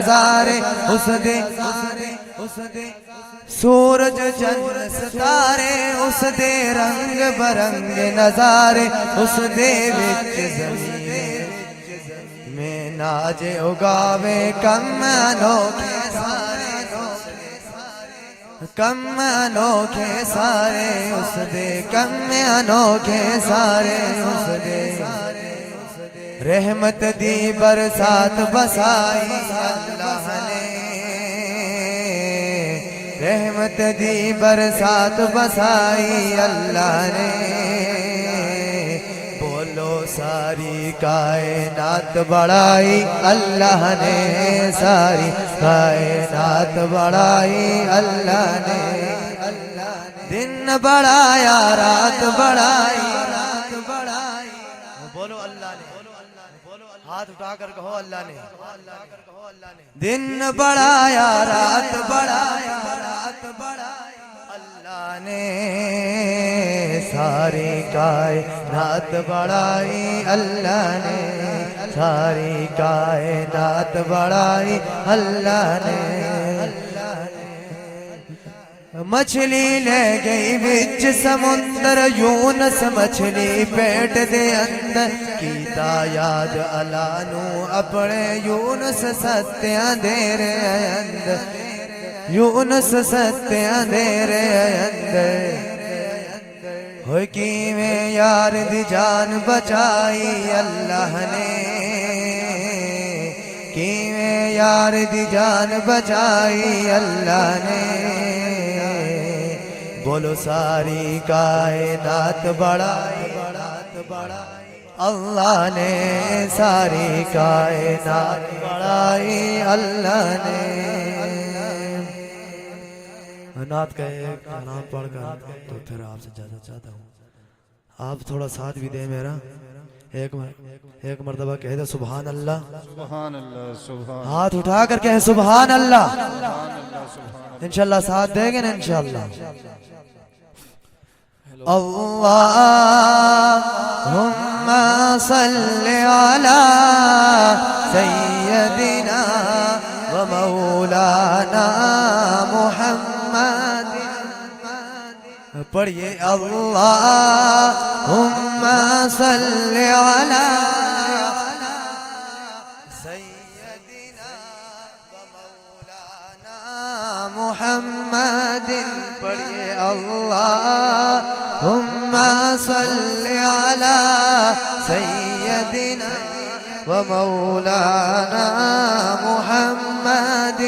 نظارے اس دے سورج چند ستارے اس دے رنگ برنگ نظارے اس دے وچ زمین میں ناج اگاوے کم انوکھے سارے کم انوکھے سارے اس دے کم انوکھے سارے اس دے رحمت دی برسات بسائی اللہ نے رحمت دی برسات بسائی اللہ نے بولو ساری کائنات بڑائی اللہ نے ساری کائنات بڑائی اللہ نے دن بڑھایا رات بڑھائی بولو اللہ نے ہاتھ اٹھا کر کہو اللہ نے دن بڑھایا رات بڑھایا اللہ نے ساری کائنات بڑھائی اللہ نے ساری کائنات بڑھائی اللہ نے مچھلی لے گئی بچ سمندر یونس مچھلی پیٹ دے اندر کیتا یاد اللہ نو اپنے یونس ستیاں دے رہے اندر یونس ستیاں دے رہے اندر ہوئی کیویں یار دی جان بچائی اللہ نے کیویں یار دی جان بچائی اللہ نے بولو ساری کائنات بڑھائی اللہ نے ساری کائنات بڑھائی اللہ نے نعت کا ایک نام پڑھ کر تو پھر آپ سے اجازت چاہتا ہوں آپ تھوڑا ساتھ بھی دیں میرا ایک مرتبہ کہہ دے سبحان اللہ سبحان اللہ سبحان ہاتھ اٹھا کر کہے سبحان اللہ انشاءاللہ ساتھ دیں گے نا انشاءاللہ اللہم صلی علی سیدنا و مولانا محمد پڑھئے اللہم صلی علی سیدنا و مولانا محمد پڑھئے اللہم صلی علی سیدنا و مولانا محمد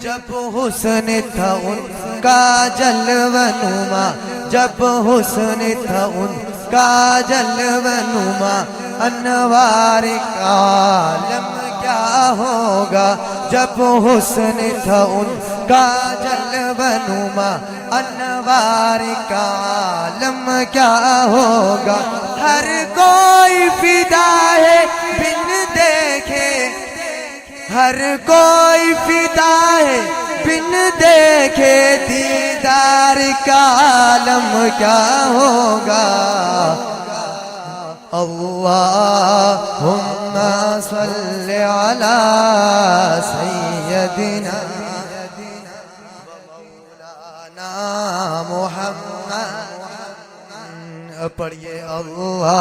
جب حسن تھا ان کا جلوہ نما جب حسن تھا ان کا جلوہ نما انوار کا عالم کیا ہوگا جب حسن تھا ان کا جلوہ نما انوار کا عالم کیا ہوگا ہر کوئی فدا ہے بن دیکھے ہر کوئی فدا ہے بن دیکھے دیدار کا عالم کیا ہوگا اللہم صلی علی سیدنا محمد پڑھئے اللہم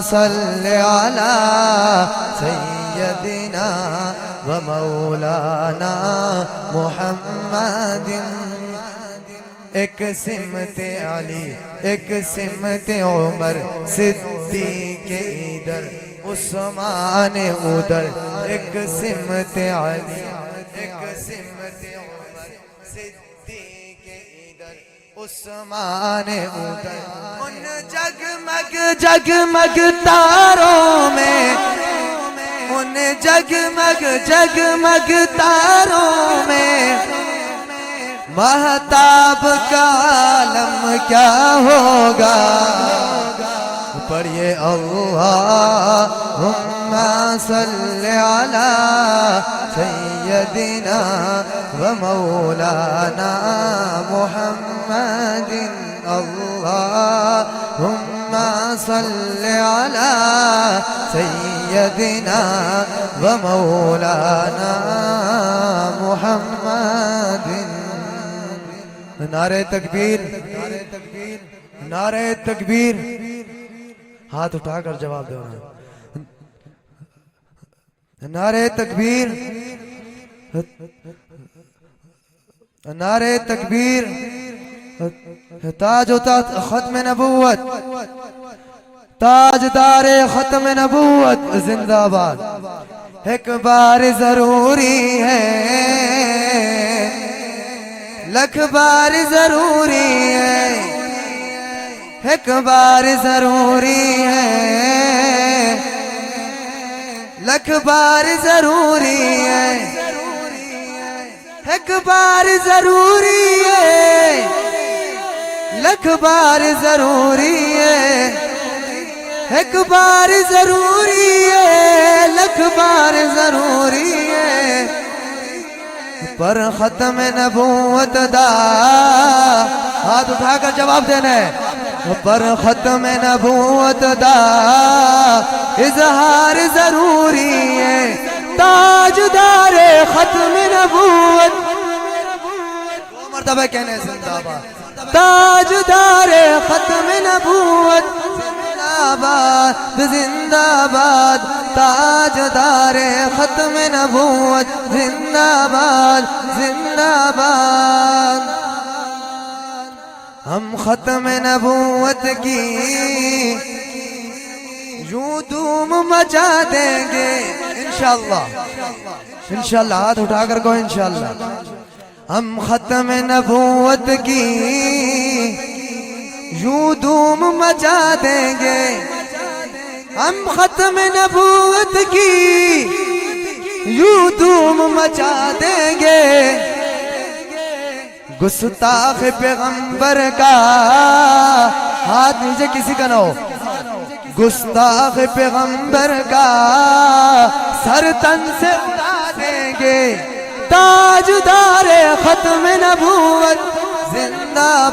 صلی علی سیدنا و مولانا محمد ایک سمت علی ایک سمت عمر صدیق ادھر عثمان ادھر ایک سمت علی ایک سمت عمر صدیق ادھر عثمان ادھر ان جگمگ جگمگ تاروں میں ان جگمگ جگمگ تاروں میں مہتاب کا عالم کیا ہوگا پڑھئے اللہم صلی علی سیدنا و مولانا محمد اللہم صلی علی سیدنا سيدنا ومولانا محمد نعرہ تکبیر نعرہ تکبیر ہاتھ اٹھا کر جواب دو نعرہ تکبیر نعرہ تکبیر تاج و تاج ختم نبوت تاجدار ختم نبوت زندہ باد ایک بار ضروری ہے لکھ بار ضروری ہے ایک بار ضروری ہے لکھ بار ضروری ہے ایک بار ضروری ہے لکھ بار ضروری ہے ایک بار ضروری ہے لکھ بار ضروری ہے پر ختم نبوت دا ہاتھ اٹھا کر جواب دینا ہے پر ختم نبوت دا اظہار ضروری ہے تاجدار ختم نبوت دو مرتبہ کہنے زندہ باد تاجدار ختم نبوت زندہ باد تاجدار ختم نبوت زندہ باد زندہ باد ہم ختم نبوت کی یوں دھوم مچا دیں گے انشاءاللہ انشاءاللہ ہاتھ اٹھا کر کو انشاءاللہ ہم ختم نبوت کی یوں دھوم مچا دیں گے ہم ختم نبوت کی یوں دھوم مچا دیں گے گستاخ پیغمبر کا ہاتھ نیچے کسی کا نہ ہو گستاخ پیغمبر کا سر تن سے اڑا دیں گے تاجدار ختم نبوت زندہ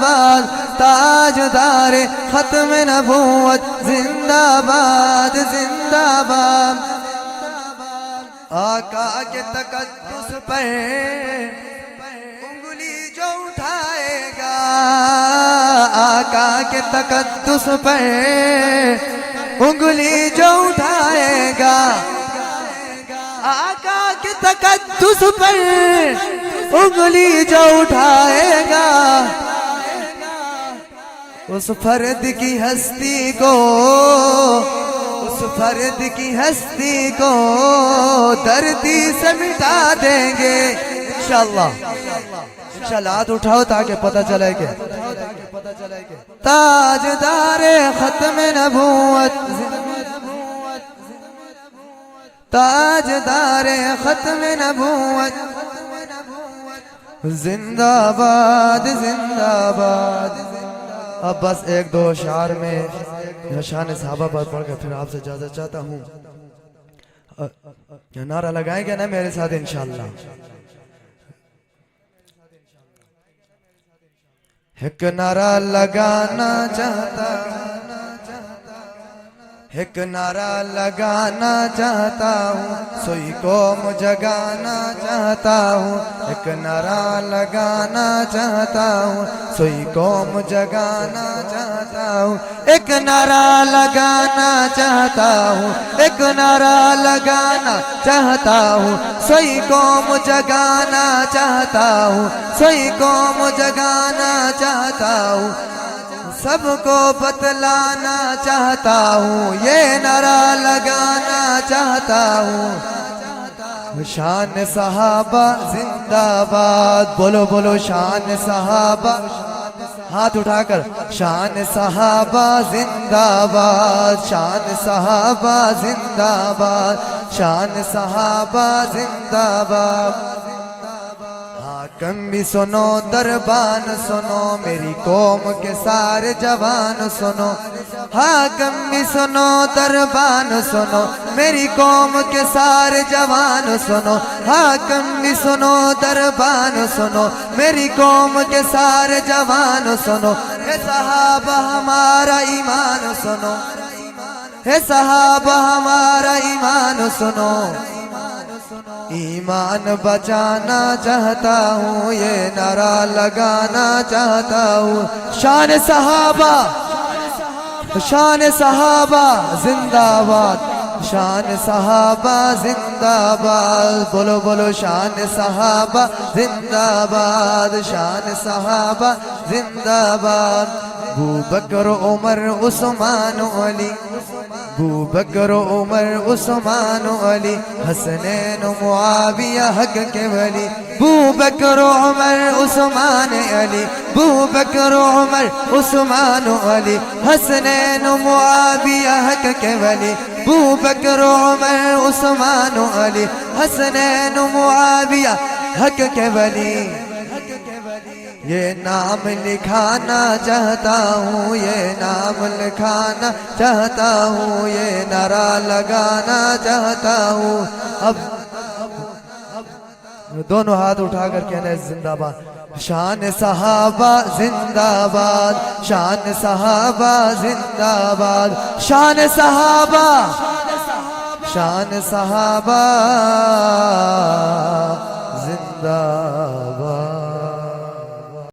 باد تاجدار ختم نبوت زندہ باد آقا کے تقدس پر انگلی جو اٹھائے گا آقا کے تقدس پر انگلی جو اٹھائے گا آقا کے تقدس پر انگلی جو اٹھائے گا اس فرد کی ہستی کو اس فرد کی ہستی کو دردی سے مٹا دیں گے انشاءاللہ انشاءاللہ ہاتھ اٹھاؤ تاکہ پتہ چلے کہ تاجدار ختم نبوت تاجدار ختم نبوت زندہ باد اب بس ایک دو اشعار میں شان صحابہ پر پڑھ کر پھر آپ سے اجازت چاہتا ہوں نعرہ لگائیں گے نا میرے ساتھ انشاءاللہ ایک نعرہ لگانا چاہتا ایک نعرہ لگانا چاہتا ہوں سوئی قوم جگانا چاہتا ہوں ایک نعرہ لگانا چاہتا ہوں سوئی قوم جگانا چاہتا ہوں ایک نعرہ لگانا چاہتا ہوں ایک نعرہ لگانا چاہتا ہوں سوئی قوم جگانا چاہتا ہوں سوئی قوم جگانا چاہتا ہوں سب کو بتلانا چاہتا ہوں یہ نعرہ لگانا چاہتا ہوں شان صحابہ زندہ باد بولو بولو شان صحابہ ہاتھ اٹھا کر شان صحابہ زندہ باد شان صحابہ زندہ باد شان صحابہ زندہ باد حاکم بھی سنو دربان سنو میری قوم کے سارے جوان سنو حاکم بھی سنو دربان سنو میری قوم کے سارے جوان سنو حاکم بھی سنو دربان سنو میری قوم کے سارے جوان سنو اے صحابہ ہمارا ایمان سنو ہے صحابہ ہمارا ایمان سنو ایمان بچانا چاہتا ہوں یہ نعرہ لگانا چاہتا ہوں شان صحابہ زندہ باد شان صحابہ زندہ باد بولو بولو شان صحابہ زندہ باد شان صحابہ زندہ باد ابو بکر عمر عثمان علی ابو بکر عمر عثمان علی حسنین معاویہ حق کے ولی ابو بکر عمر عثمان علی ابو بکر عمر عثمان علی حسنین معاویہ حق کے ولی ابو بکر عمر عثمان علی حسنین معاویہ حق کے ولی یہ نام لکھانا چاہتا ہوں یہ نام لکھانا چاہتا ہوں یہ نعرہ لگانا چاہتا ہوں اب دونوں ہاتھ اٹھا کر کہنا ہے زندہ باد شان صحابہ زندہ باد شان صحابہ زندہ باد شان صحابہ زندہ